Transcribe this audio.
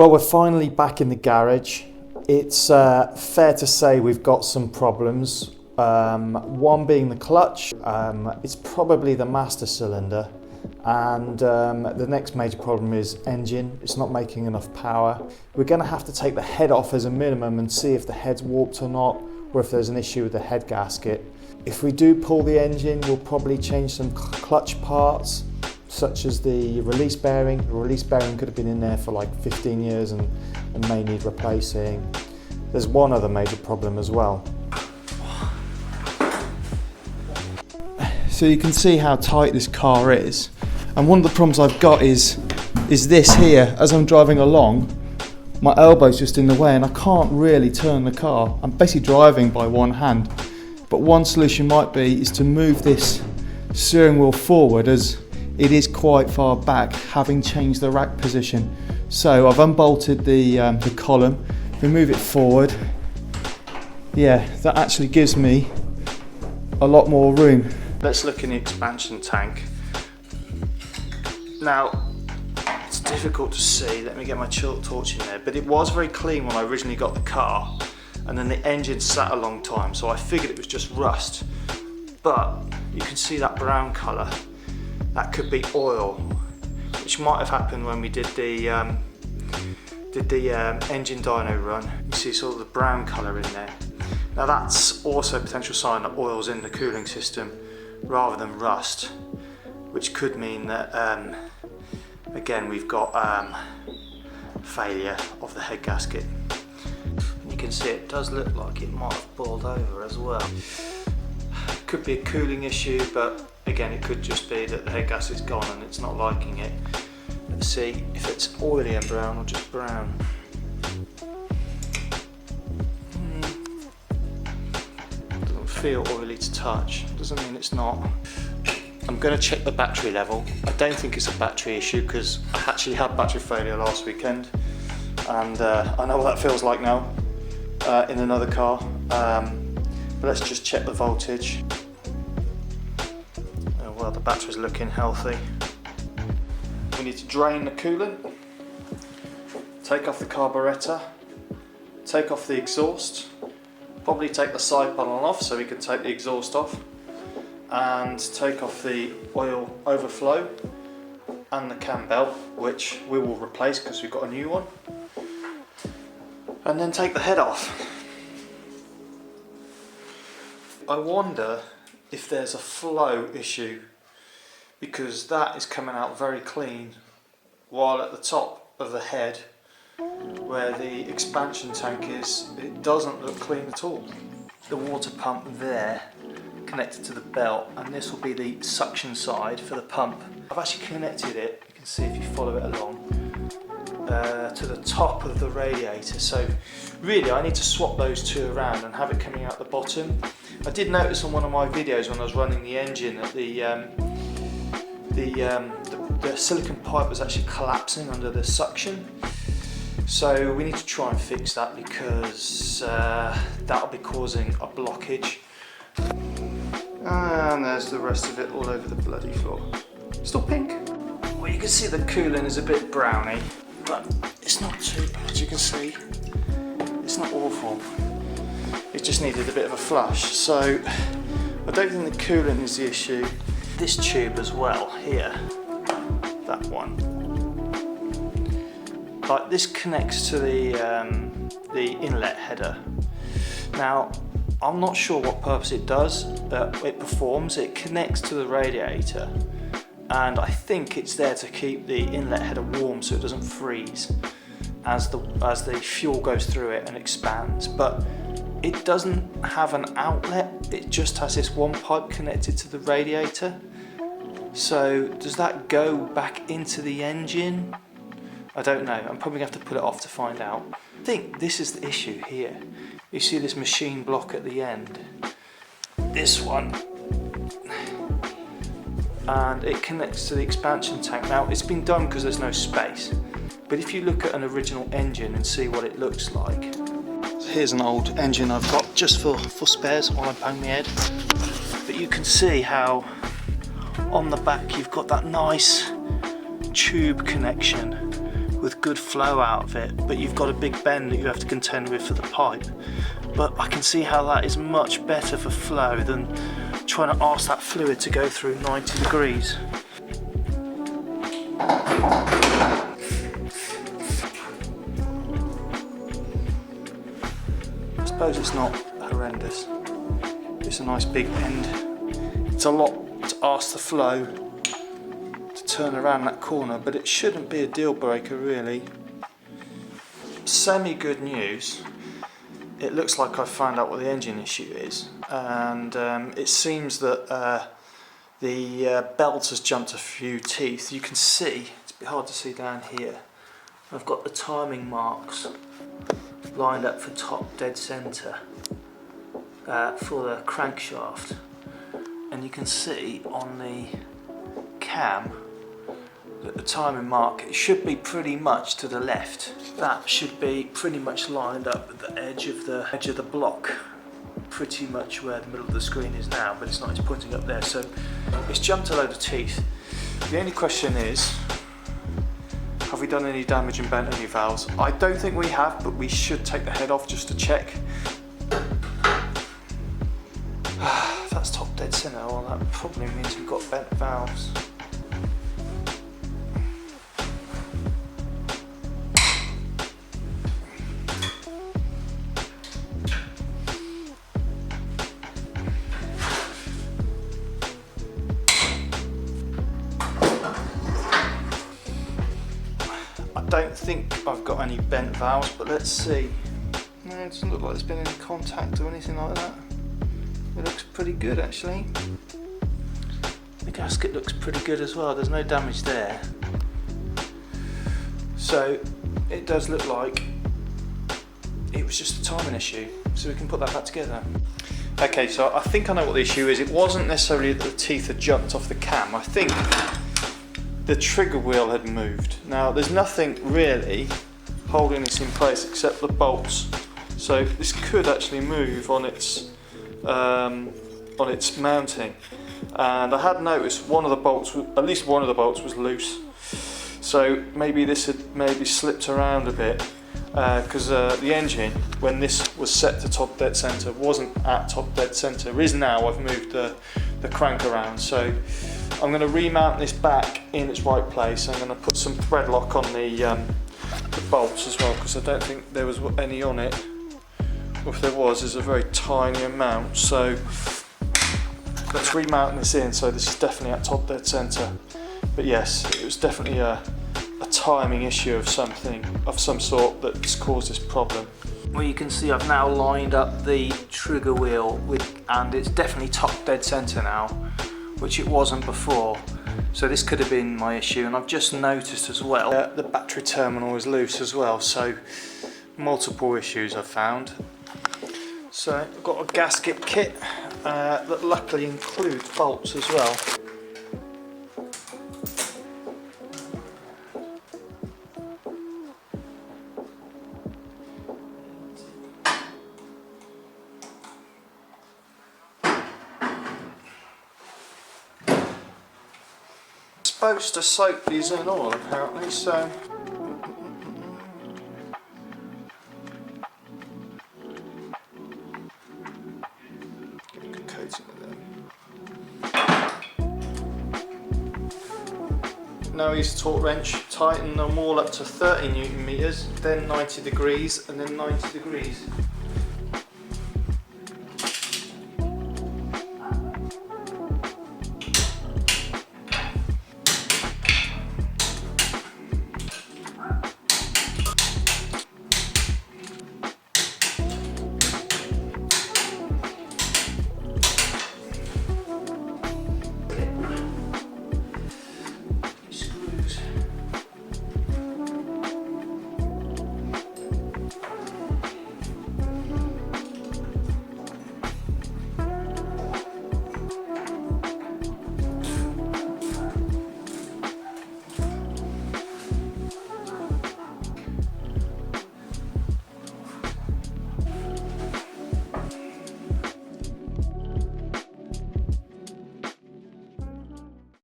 Well, we're finally back in the garage. It's fair to say we've got some problems. One being the clutch. It's probably the master cylinder. And the next major problem is engine. It's not making enough power. We're going to have to take the head off as a minimum and see if the head's warped or not, or if there's an issue with the head gasket. If we do pull the engine, we'll probably change some clutch parts, such as the release bearing. The release bearing could have been in there for like 15 years and may need replacing. There's one other major problem as well. So you can see how tight this car is. And one of the problems I've got is this here. As I'm driving along, my elbow's just in the way and I can't really turn the car. I'm basically driving by one hand. But one solution might be is to move this steering wheel forward, as it is quite far back, having changed the rack position. So I've unbolted the column. If we move it forward, yeah, that actually gives me a lot more room. Let's look in the expansion tank. Now, it's difficult to see. Let me get my torch in there. But it was very clean when I originally got the car, and then the engine sat a long time, so I figured it was just rust. But you can see that brown colour. That could be oil, which might have happened when we did the engine dyno run. You see sort of the brown colour in there. Now that's also a potential sign that oil's in the cooling system rather than rust, which could mean that again we've got failure of the head gasket. And you can see it does look like it might have boiled over as well. Could be a cooling issue, but again it could just be that the head gasket's gone and it's not liking it. Let's see if it's oily and brown or just brown. Doesn't feel oily to touch, doesn't mean it's not. I'm going to check the battery level. I don't think it's a battery issue because I actually had battery failure last weekend, and I know what that feels like now in another car. But let's just check the voltage. Well, the battery's looking healthy. We need to drain the coolant, take off the carburettor, take off the exhaust, probably take the side panel off so we can take the exhaust off, and take off the oil overflow and the cam belt, which we will replace because we've got a new one, and then take the head off. I wonder if there's a flow issue, because that is coming out very clean, while at the top of the head where the expansion tank is, it doesn't look clean at all. The water pump there connected to the belt, and this will be the suction side for the pump. I've actually connected it, you can see if you follow it along, to the top of the radiator. So really I need to swap those two around and have it coming out the bottom. I did notice on one of my videos when I was running the engine that the silicone pipe was actually collapsing under the suction. So we need to try and fix that, because that'll be causing a blockage. And there's the rest of it all over the bloody floor. Still pink. Well, you can see the coolant is a bit browny, but it's not too bad, you can see. It's not awful. It just needed a bit of a flush. So I don't think the coolant is the issue. This tube as well, here, that one. Like this connects to the inlet header. Now, I'm not sure what purpose it does, it performs. It connects to the radiator, and I think it's there to keep the inlet header warm so it doesn't freeze as the fuel goes through it and expands. But it doesn't have an outlet, it just has this one pipe connected to the radiator. So does that go back into the engine? I don't know, I'm probably going to have to pull it off to find out. I think this is the issue here. You see this machine block at the end, this one, and it connects to the expansion tank. Now it's been done because there's no space, but if you look at an original engine and see what it looks like. So here's an old engine I've got just for spares while I bang my head. But you can see how on the back you've got that nice tube connection with good flow out of it, but you've got a big bend that you have to contend with for the pipe. But I can see how that is much better for flow than trying to ask that fluid to go through 90 degrees. I suppose it's not horrendous. It's a nice big bend. It's a lot to ask the flow to turn around that corner, but it shouldn't be a deal breaker really. Semi good news. It looks like I've found out what the engine issue is, and it seems that the belt has jumped a few teeth. You can see, it's a bit hard to see down here, I've got the timing marks lined up for top dead centre for the crankshaft, and you can see on the cam that the timing mark, it should be pretty much to the left. That should be pretty much lined up at the edge of the block, pretty much where the middle of the screen is now, but it's not, it's pointing up there, so it's jumped a load of teeth. The only question is, have we done any damage and bent any valves? I don't think we have, but we should take the head off just to check. If that's top dead center, well that probably means we've got bent valves. I don't think I've got any bent valves, but let's see. No, it doesn't look like there's been any contact or anything like that. It looks pretty good actually. The gasket looks pretty good as well, there's no damage there. So it does look like it was just a timing issue, so we can put that back together. Okay, so I think I know what the issue is. It wasn't necessarily that the teeth had jumped off the cam. I think the trigger wheel had moved. Now there's nothing really holding this in place except the bolts, so this could actually move on its mounting. And I had noticed one of the bolts, at least one of the bolts was loose, so maybe this had maybe slipped around a bit, because the engine, when this was set to top dead center, wasn't at top dead center. It is now. I've moved the crank around, so I'm going to remount this back in its right place. I'm going to put some thread lock on the bolts as well, because I don't think there was any on it. Or if there was, there's a very tiny amount. So let's remount this in. So this is definitely at top dead center. But yes, it was definitely a timing issue of some sort that's caused this problem. Well, you can see I've now lined up the trigger wheel and it's definitely top dead center now, which it wasn't before. So this could have been my issue, and I've just noticed as well the battery terminal is loose as well, so multiple issues I've found. So I've got a gasket kit that luckily includes bolts as well. Supposed to soak these in oil apparently, so get a good coating of them. Now use a torque wrench, tighten them all up to 30 Newton meters, then 90 degrees, and then 90 degrees.